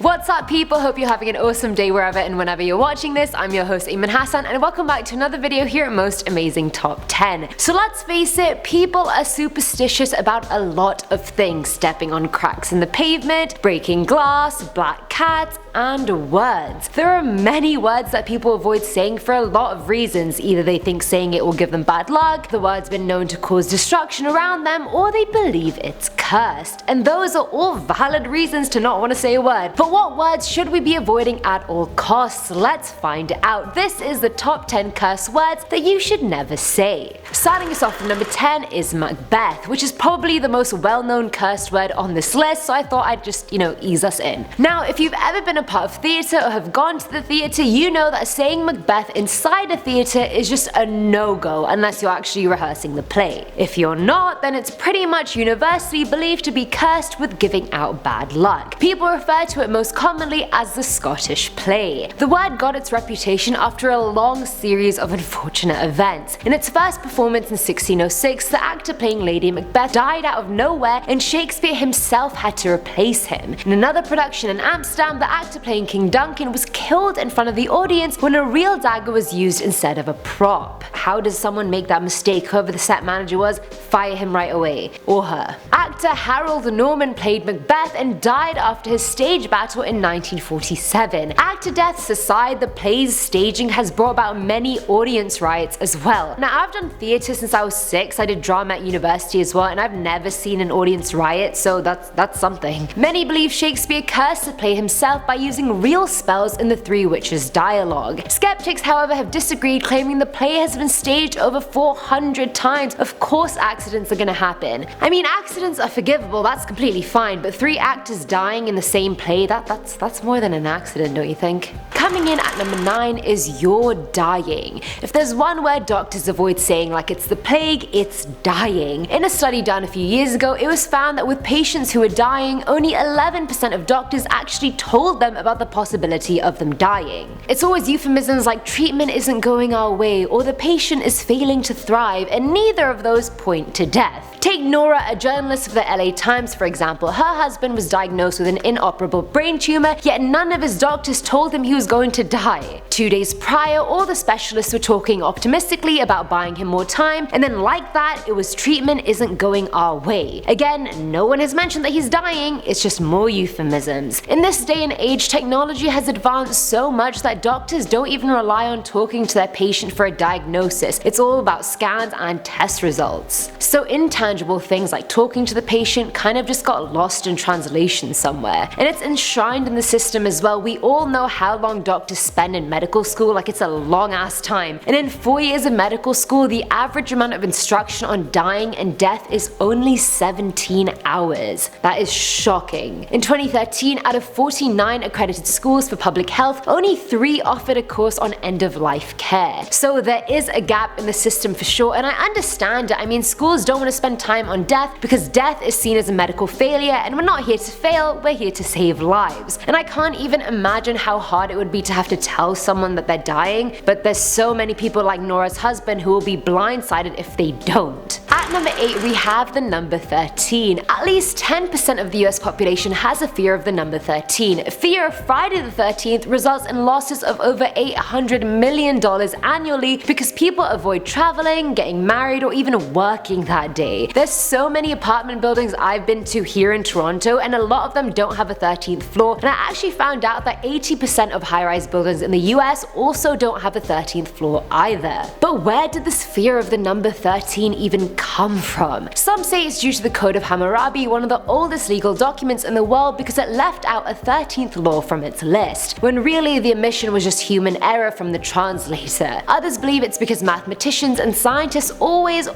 What's up people, hope you're having an awesome day wherever and whenever you're watching this. I'm your host Eamon Hassan and welcome back to another video here at Most Amazing Top 10. So let's face it, people are superstitious about a lot of things, stepping on cracks in the pavement, breaking glass, black cats, and words. There are many words that people avoid saying for a lot of reasons. Either they think saying it will give them bad luck, the word's been known to cause destruction around them, or they believe it's cursed. And those are all valid reasons to not want to say a word. But what words should we be avoiding at all costs? Let's find out. This is the top 10 curse words that you should never say. Starting us off at number 10 is Macbeth, which is probably the most well-known cursed word on this list, so I thought I'd just, ease us in. Now, if you've ever been a part of theatre or have gone to the theatre, you know that saying Macbeth inside a theatre is just a no-go unless you're actually rehearsing the play. If you're not, then it's pretty much universally believed to be cursed with giving out bad luck. People refer to it most commonly as the Scottish play. The word got its reputation after a long series of unfortunate events. In its first performance in 1606, the actor playing Lady Macbeth died out of nowhere and Shakespeare himself had to replace him. In another production in Amsterdam, the actor playing King Duncan was killed in front of the audience when a real dagger was used instead of a prop. How does someone make that mistake? Whoever the set manager was, fire him right away. Or her. Actor Harold Norman played Macbeth and died after his stage battle in 1947. Actor deaths aside, the play's staging has brought about many audience riots as well. Now, I've done theatre since I was 6, I did drama at university as well, and I've never seen an audience riot, so that's something. Many believe Shakespeare cursed the play himself by using real spells in the Three Witches dialogue. Skeptics, however, have disagreed, claiming the play has been staged over 400 times. Of course accidents are gonna happen. I mean, accidents are forgivable, that's completely fine, but 3 actors dying in the same play, that's more than an accident, don't you think? Coming in at number 9 is you're dying. If there's one word doctors avoid saying like it's the plague, it's dying. In a study done a few years ago, it was found that with patients who were dying, only 11% of doctors actually told them about the possibility of them dying. It's always euphemisms like treatment isn't going our way or the patient is failing to thrive, and neither of those point to death. Take Nora, a journalist for the LA Times for example. Her husband was diagnosed with an inoperable brain tumor, yet none of his doctors told him he was going to die. 2 days prior, all the specialists were talking optimistically about buying him more time, and then like that, it was treatment isn't going our way. Again, no one has mentioned that he's dying, it's just more euphemisms. In this day and age, technology has advanced so much that doctors don't even rely on talking to their patient for a diagnosis. It's all about scans and test results. So intangible things like talking to the patient kind of just got lost in translation somewhere. And it's enshrined in the system as well. We all know how long doctors spend in medical school, like it's a long ass time. And in 4 years of medical school, the average amount of instruction on dying and death is only 17 hours. That is shocking. In 2013, out of 49 accredited schools for public health, only 3 offered a course on end-of-life care. So there is a gap in the system for sure, and I understand it. I mean, schools don't want to spend time on death because death is seen as a medical failure, and we're not here to fail, we're here to save lives. And I can't even imagine how hard it would be to have to tell someone that they're dying, but there's so many people like Nora's husband who will be blindsided if they don't. At number 8, we have the number 13. At least 10% of the US population has a fear of the number 13. Fear of Friday the 13th results in losses of over $800 million annually because people avoid traveling, getting married, or even working that day. There's so many apartment buildings I've been to here in Toronto, and a lot of them don't have a 13th floor, and I actually found out that 80% of high-rise buildings in the US also don't have a 13th floor either. But where did this fear of the number 13 even come from? Some say it's due to the Code of Hammurabi, one of the oldest legal documents in the world, because it left out a 13th law from its list, when really the omission was just human error from the translator. Others believe it's because mathematicians and scientists always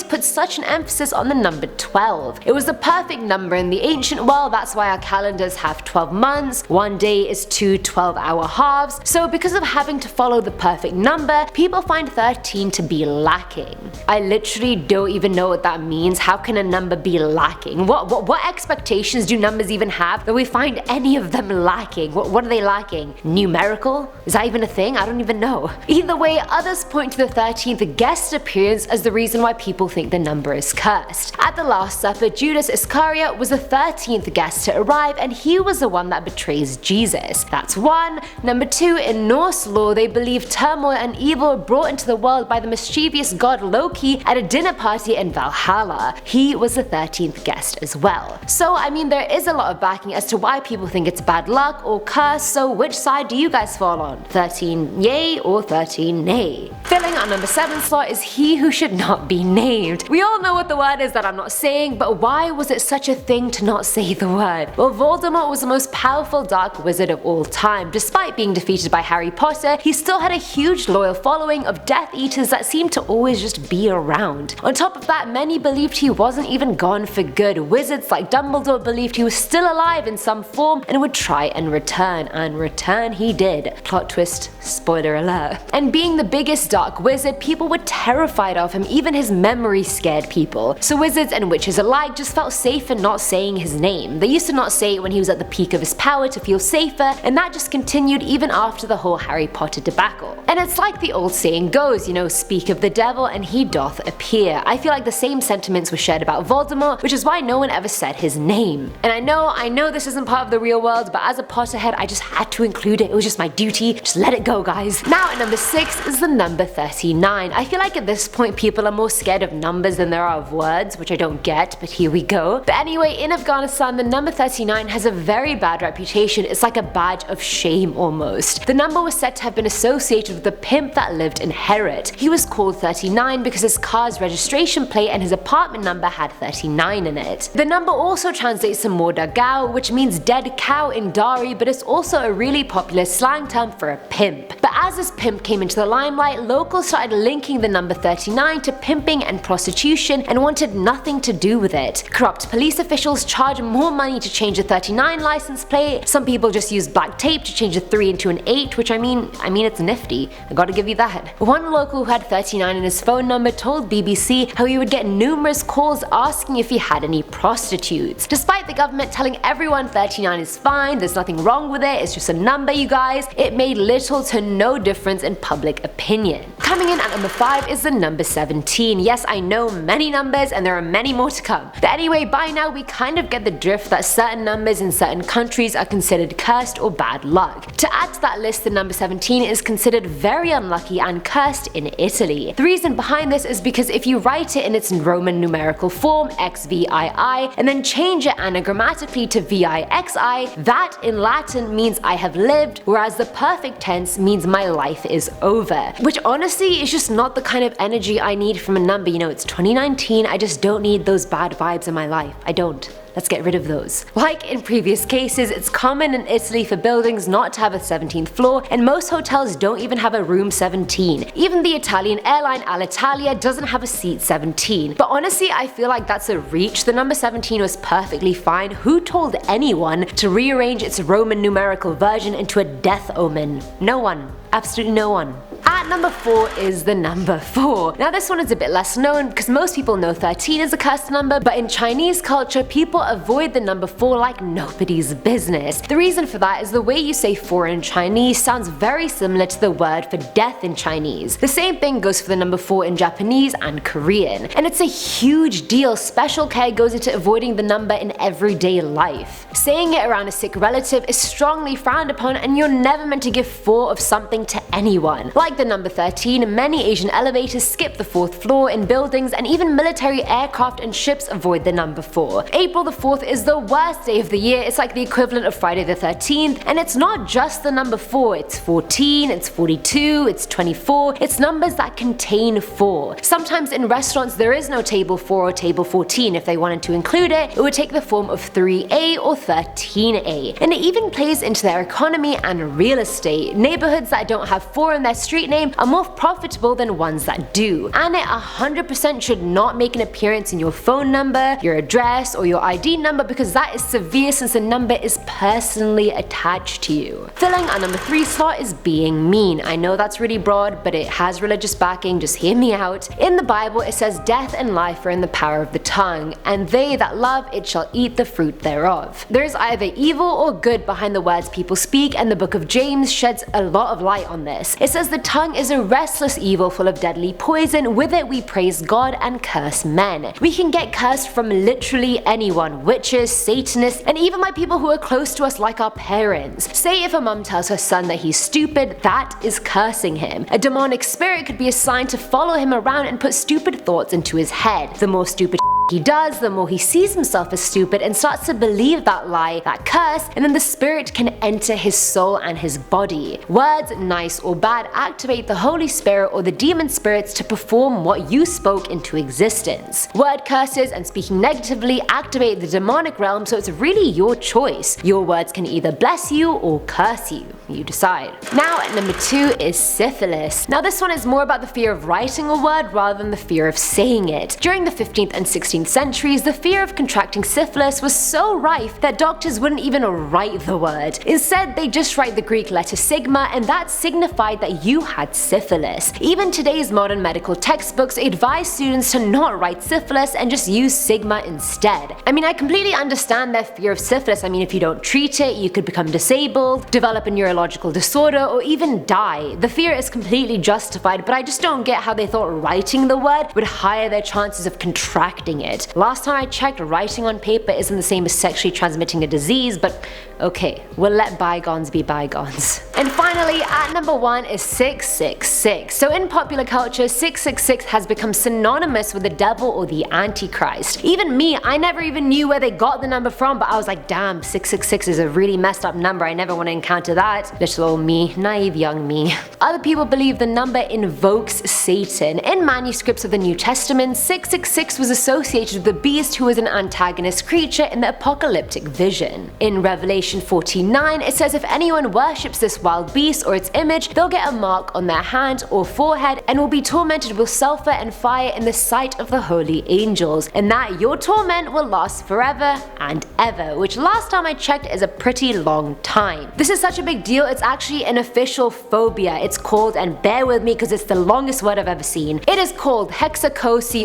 put such an emphasis on the number 12. It was the perfect number in the ancient world, that's why our calendars have 12 months, one day is 2 12-hour halves, so because of having to follow the perfect number, people find 13 to be lacking. I literally don't even know what that means, how can a number be lacking? What expectations do numbers even have that we find any of them lacking? What are they lacking? Numerical? Is that even a thing? I don't even know. Either way, others point to the 13th guest appearance as the reason why people think the number is cursed. At the Last Supper, Judas Iscariot was the 13th guest to arrive, and he was the one that betrays Jesus. That's one. Number two, in Norse lore, they believe turmoil and evil were brought into the world by the mischievous god Loki at a dinner party in Valhalla. He was the 13th guest as well. So I mean, there is a lot of backing as to why people think it's bad luck or curse, so which side do you guys fall on? 13 yay or 13 nay? Filling our number 7 slot is he who should not be named. We all know what the word is that I'm not saying, but why was it such a thing to not say the word? Well, Voldemort was the most powerful dark wizard of all time. Despite being defeated by Harry Potter, he still had a huge loyal following of Death Eaters that seemed to always just be around. On top of that, many believed he wasn't even gone for good. Wizards like Dumbledore believed he was still alive in some form and would try and return he did. Plot twist, spoiler alert. And being the biggest dark wizard, people were terrified of him, even his memory scared people. So wizards and witches alike just felt safe in not saying his name. They used to not say it when he was at the peak of his power to feel safer, and that just continued even after the whole Harry Potter debacle. And it's like the old saying goes, you know, speak of the devil and he doth appear. I feel like the same sentiments were shared about Voldemort, which is why no one ever said his name. And I know this isn't part of the real world, but as a Potterhead I just had to include it. It was just my duty. Just let it go, guys. Now at number 6 is the number 39. I feel like at this point people are more scared of numbers than there are of words, which I don't get, but here we go. But anyway, in Afghanistan, the number 39 has a very bad reputation. It's like a badge of shame almost. The number was said to have been associated with the pimp that lived in Herat. He was called 39 because his car's registration plate and his apartment number had 39 in it. The number also translates to Morda Gao, which means dead cow in Dari, but it's also a really popular slang term for a pimp. But as this pimp came into the limelight, locals started linking the number 39 to pimping and prostitution and wanted nothing to do with it. Corrupt police officials charged more money to change the 39 license plate. Some people just used black tape to change a 3 into an 8, which I mean it's nifty. I gotta give you that. One local who had 39 in his phone number told BBC how he would get numerous calls asking if he had any prostitutes. Despite the government telling everyone 39 is fine, there's nothing wrong with it, it's just a number, you guys, it made little to no difference in public opinion. Coming in at number 5 is the number 17. Yes, I know, many numbers and there are many more to come. But anyway, by now we kind of get the drift that certain numbers in certain countries are considered cursed or bad luck. To add to that list, the number 17 is considered very unlucky and cursed in Italy. The reason behind this is because if you write it in its Roman numerical form, XVII, and then change it anagrammatically to VIXI, that in Latin means I have lived, whereas the perfect tense means my life is over. Which honestly is just not the kind of energy I need from a number. You know, it's 2019, I just don't need those bad vibes in my life. I don't. Let's get rid of those. Like in previous cases, it's common in Italy for buildings not to have a 17th floor, and most hotels don't even have a room 17. Even the Italian airline Alitalia doesn't have a seat 17. But honestly, I feel like that's a reach. The number 17 was perfectly fine. Who told anyone to rearrange its Roman numerical version into a death omen? No one. Absolutely no one. At number 4 is the number 4. Now this one is a bit less known because most people know 13 is a cursed number, but in Chinese culture people avoid the number 4 like nobody's business. The reason for that is the way you say 4 in Chinese sounds very similar to the word for death in Chinese. The same thing goes for the number 4 in Japanese and Korean. And it's a huge deal. Special care goes into avoiding the number in everyday life. Saying it around a sick relative is strongly frowned upon, and you're never meant to give 4 of something to anyone. Like the number 13, many Asian elevators skip the 4th floor in buildings, and even military aircraft and ships avoid the number 4. April the 4th is the worst day of the year. It's like the equivalent of Friday the 13th, and it's not just the number 4, it's 14, it's 42, it's 24, it's numbers that contain 4. Sometimes in restaurants there is no table 4 or table 14. If they wanted to include it, it would take the form of 3A or 13A. And it even plays into their economy and real estate. Neighborhoods that don't have 4 in their street name game are more profitable than ones that do. And it 100% should not make an appearance in your phone number, your address, or your ID number, because that is severe since the number is personally attached to you. Filling our number 3 slot is being mean. I know that's really broad, but it has religious backing, just hear me out. In the Bible it says death and life are in the power of the tongue, and they that love it shall eat the fruit thereof. There is either evil or good behind the words people speak, and the book of James sheds a lot of light on this. It says the tongue is a restless evil full of deadly poison. With it we praise God and curse men. We can get cursed from literally anyone, witches, satanists, and even by people who are close to us like our parents. Say if a mum tells her son that he's stupid, that is cursing him. A demonic spirit could be assigned to follow him around and put stupid thoughts into his head. The more stupid he does, the more he sees himself as stupid and starts to believe that lie, that curse, and then the spirit can enter his soul and his body. Words, nice or bad, activate the Holy Spirit or the demon spirits to perform what you spoke into existence. Word curses and speaking negatively activate the demonic realm, so it's really your choice. Your words can either bless you or curse you. You decide. Now at number 2 is syphilis. Now this one is more about the fear of writing a word rather than the fear of saying it. During the 15th and 16th centuries, the fear of contracting syphilis was so rife that doctors wouldn't even write the word. Instead, they just write the Greek letter sigma, and that signified that you had syphilis. Even today's modern medical textbooks advise students to not write syphilis and just use sigma instead. I mean, I completely understand their fear of syphilis. I mean, if you don't treat it, you could become disabled, develop a neurological disorder, or even die. The fear is completely justified, but I just don't get how they thought writing the word would higher their chances of contracting it. Last time I checked, writing on paper isn't the same as sexually transmitting a disease, but okay, we'll let bygones be bygones. And finally, at number 1 is 666. So in popular culture, 666 has become synonymous with the devil or the Antichrist. Even me, I never even knew where they got the number from, but I was like, damn, 666 is a really messed up number. I never want to encounter that. Little old me, naive young me. Other people believe the number invokes Satan. In manuscripts of the New Testament, 666 was associated with the beast, who is an antagonist creature in the apocalyptic vision. In Revelation 14:9, it says if anyone worships this wild beast or its image, they'll get a mark on their hand or forehead and will be tormented with sulfur and fire in the sight of the holy angels, and that your torment will last forever and ever, which last time I checked is a pretty long time. This is such a big deal, it's actually an official phobia. It's called, and bear with me because it's the longest word I've ever seen, it is called hexaphobia.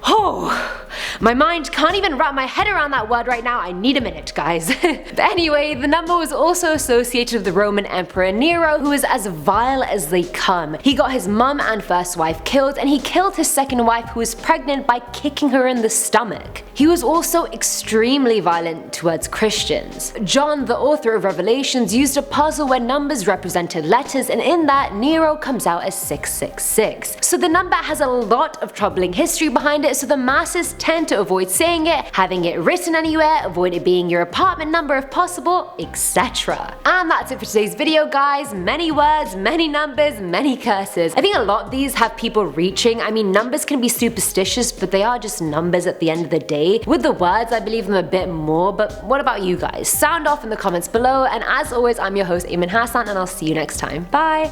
Oh, my mind can't even wrap my head around that word right now. I need a minute, guys. But anyway, the number was also associated with the Roman Emperor Nero, who is as vile as they come. He got his mum and first wife killed, and he killed his second wife, who was pregnant, by kicking her in the stomach. He was also extremely violent towards Christians. John, the author of Revelations, used a puzzle where numbers represented letters, and in that, Nero comes out as 666. So the number has a lot of troubling history behind it, so the masses tend to avoid saying it, having it written anywhere, avoid it being your apartment number if possible, etc. And that's it for today's video, guys. Many words, many numbers, many curses. I think a lot of these have people reaching. I mean, numbers can be superstitious, but they are just numbers at the end of the day. With the words, I believe them a bit more, but what about you guys? Sound off in the comments below, and as always, I'm your host, Eamon Hassan, and I'll see you next time. Bye!